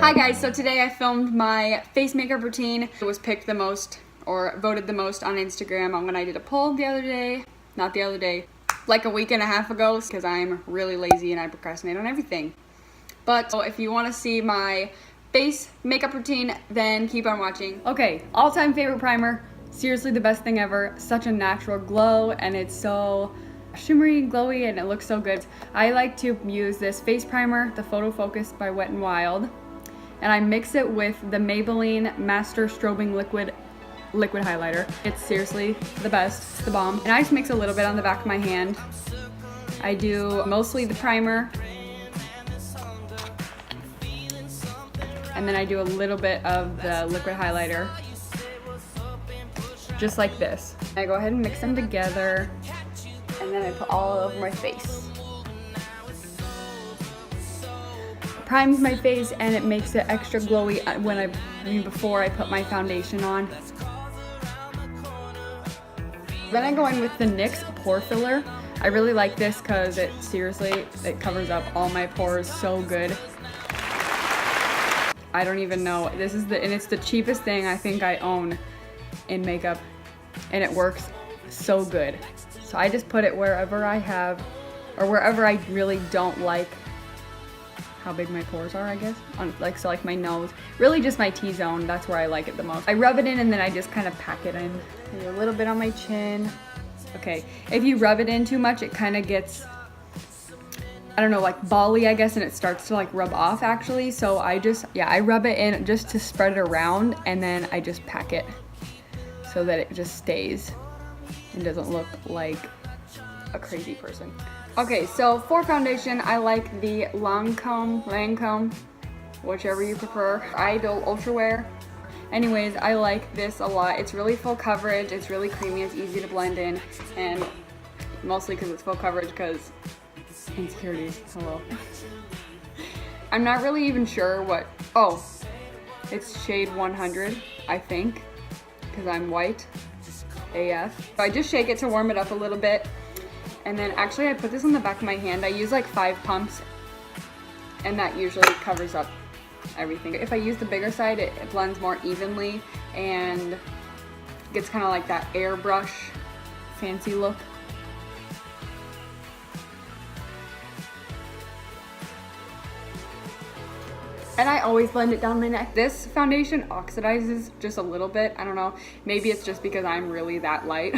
Hi guys, so today I filmed my face makeup routine. It was picked the most, or voted the most on Instagram on when I did a poll the other day. Not the other day, like a week and a half ago, because I'm really lazy and I procrastinate on everything. But so if you want to see my face makeup routine, then keep on watching. Okay, all-time favorite primer. Seriously the best thing ever. Such a natural glow, and it's so shimmery and glowy, and it looks so good. I like to use this face primer, the Photo Focus by Wet n Wild. And I mix it with the Maybelline Master Strobing Liquid highlighter. It's seriously the best, it's the bomb. And I just mix a little bit on the back of my hand. I do mostly the primer. And then I do a little bit of the liquid highlighter. Just like this. I go ahead and mix them together. And then I put all over my face. Primes my face and it makes it extra glowy before I put my foundation on. Then I go in with the NYX pore filler. I really like this because it covers up all my pores so good. I don't even know. And it's the cheapest thing I think I own in makeup, and it works so good. So I just put it wherever I have, or wherever I really don't like how big my pores are, I guess. Like my nose. Really just my T-zone, that's where I like it the most. I rub it in and then I just kind of pack it in. Maybe a little bit on my chin. Okay, if you rub it in too much, it kind of gets, I don't know, like bally, I guess, and it starts to like rub off actually. So I rub it in just to spread it around, and then I just pack it so that it just stays and doesn't look like a crazy person. Okay, so for foundation, I like the Lancome, whichever you prefer. Idol Ultra Wear. Anyways, I like this a lot. It's really full coverage, it's really creamy, it's easy to blend in, and mostly because it's full coverage, because insecurities, hello. I'm not really even sure what, it's shade 100, I think, because I'm white AF. So I just shake it to warm it up a little bit. And then actually I put this on the back of my hand. I use like 5 pumps, and that usually covers up everything. If I use the bigger side, it blends more evenly and gets kind of like that airbrush fancy look. And I always blend it down my neck. This foundation oxidizes just a little bit. I don't know, maybe it's just because I'm really that light.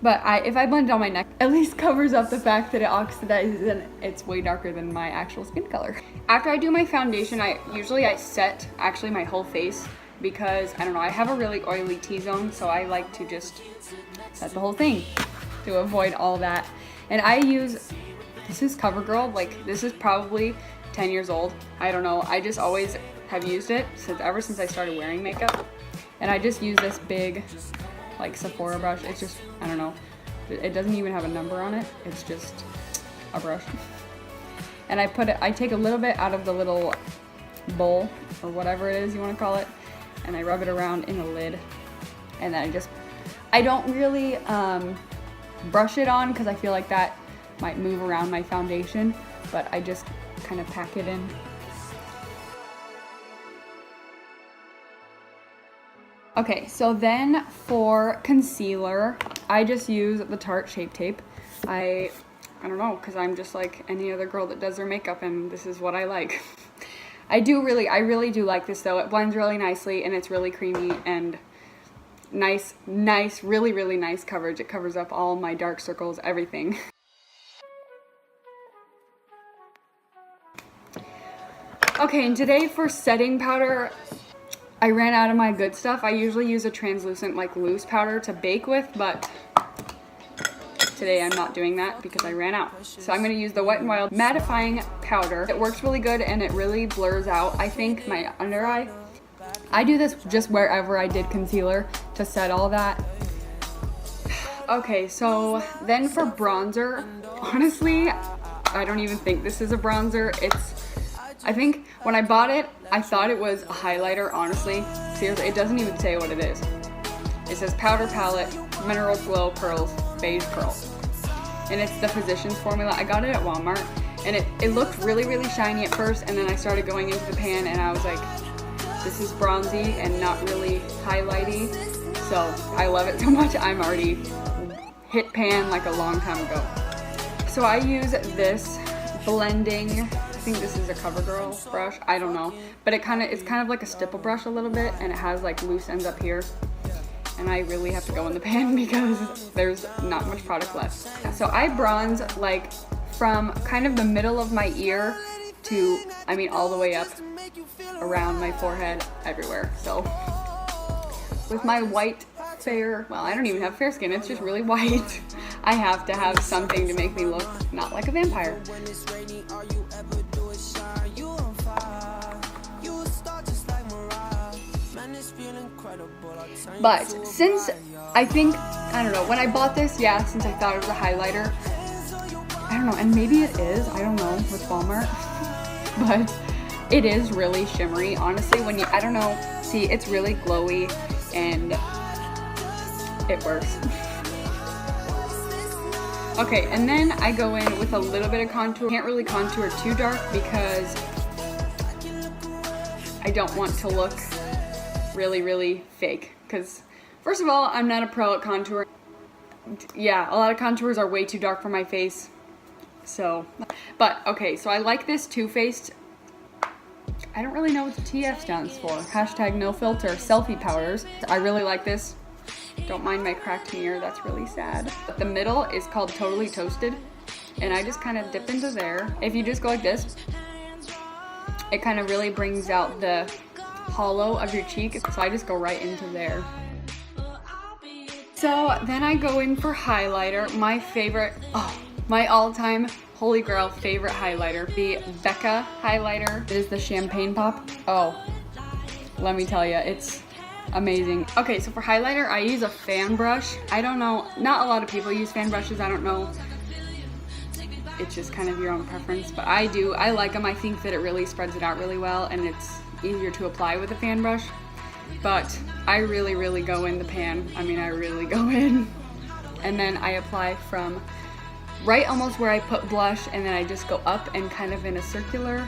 But if I blend it on my neck, at least covers up the fact that it oxidizes and it's way darker than my actual skin color. After I do my foundation, I set actually my whole face, because I don't know, I have a really oily T-zone, so I like to just set the whole thing to avoid all that. And I use, this is CoverGirl, like this is probably 10 years old. I don't know, I just always have used it ever since I started wearing makeup. And I just use this big like Sephora brush. It's just, I don't know, it doesn't even have a number on it, it's just a brush. And I take a little bit out of the little bowl, or whatever it is you want to call it, and I rub it around in the lid. And then I don't really brush it on, because I feel like that might move around my foundation, but I just kind of pack it in. Okay, so then for concealer, I just use the Tarte Shape Tape. I don't know, because I'm just like any other girl that does their makeup, and this is what I like. I really do like this though. It blends really nicely, and it's really creamy and nice, really nice coverage. It covers up all my dark circles, everything. Okay, and today for setting powder, I ran out of my good stuff. I usually use a translucent, like loose powder to bake with, but today I'm not doing that because I ran out. So I'm gonna use the Wet n Wild mattifying powder. It works really good and it really blurs out, I think, my under eye. I do this just wherever I did concealer to set all that. Okay, so then for bronzer, honestly, I don't even think this is a bronzer. I think when I bought it, I thought it was a highlighter, honestly. Seriously, it doesn't even say what it is. It says Powder Palette, Mineral Glow Pearls, Beige Pearl. and it's the Physicians formula. I got it at Walmart, and it looked really, really shiny at first, and then I started going into the pan, and I was like, this is bronzy and not really highlighty, so I love it so much. I'm already hit pan like a long time ago. So I use this blending, I think this is a CoverGirl brush, I don't know, but it's kind of like a stipple brush a little bit, and it has like loose ends up here, and I really have to go in the pan because there's not much product left. So I bronze like from kind of the middle of my ear to, I mean, all the way up around my forehead, everywhere. So with my white fair, well, I don't even have fair skin, it's just really white. I have to have something to make me look not like a vampire. But since I don't know, when I bought this, yeah, since I thought it was a highlighter, I don't know, and maybe it is, I don't know, with Walmart, but it is really shimmery, honestly, when you, I don't know, see, it's really glowy, and it works. Okay, and then I go in with a little bit of contour. Can't really contour too dark because I don't want to look really, really fake. Because, first of all, I'm not a pro at contour. Yeah, a lot of contours are way too dark for my face. So, but, okay, so I like this Too Faced, I don't really know what the TF stands for. Hashtag no filter selfie powders. I really like this. Don't mind my cracked mirror, that's really sad. But the middle is called Totally Toasted, and I just kind of dip into there. If you just go like this, it kind of really brings out the hollow of your cheek, so I just go right into there. So then I go in for highlighter. My favorite, my all-time holy grail favorite highlighter, the Becca highlighter. It is the Champagne Pop. Oh, let me tell you, it's amazing. Okay, so for highlighter, I use a fan brush. I don't know, not a lot of people use fan brushes, I don't know. It's just kind of your own preference, but I do. I like them. I think that it really spreads it out really well, and it's easier to apply with a fan brush. But I really, really go in the pan. I mean, I really go in. And then I apply from right almost where I put blush, and then I just go up and kind of in a circular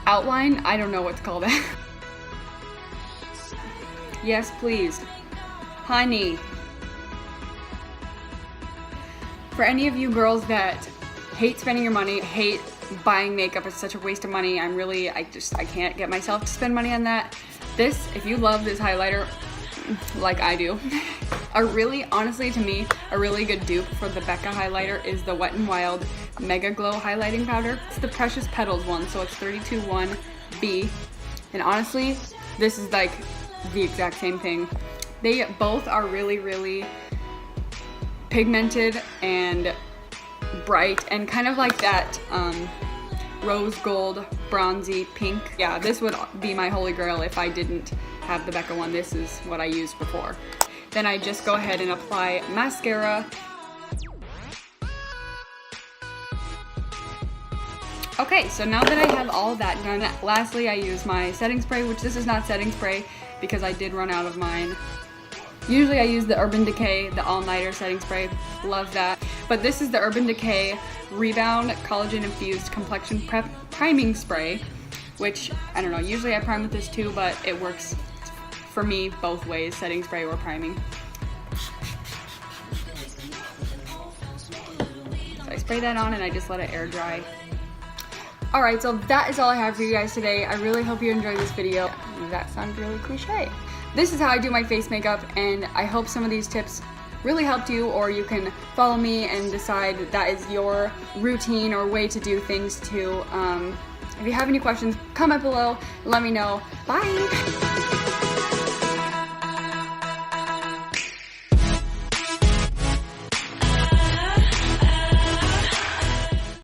outline. I don't know what's called that. Yes, please. Honey. For any of you girls that hate spending your money, hate buying makeup, it's such a waste of money. I can't get myself to spend money on that. This, if you love this highlighter, like I do, honestly to me, a really good dupe for the Becca highlighter is the Wet n Wild Mega Glow Highlighting Powder. It's the Precious Petals one, so it's 32-1B. And honestly, this is like the exact same thing. They both are really, really pigmented and bright and kind of like that rose gold bronzy pink. Yeah, this would be my holy grail if I didn't have the Becca one. This is what I used before. Then I just go ahead and apply mascara. Okay, so now that I have all that done, lastly I use my setting spray, which this is not setting spray because I did run out of mine. Usually I use the Urban Decay, the all-nighter setting spray, love that. But this is the Urban Decay Rebound Collagen Infused Complexion Prep Priming Spray, which, I don't know, usually I prime with this too, but it works for me both ways, setting spray or priming. So I spray that on and I just let it air dry. Alright, so that is all I have for you guys today. I really hope you enjoyed this video. That sounds really cliche. This is how I do my face makeup, and I hope some of these tips really helped you, or you can follow me and decide that is your routine or way to do things too. If you have any questions, comment below, let me know. Bye!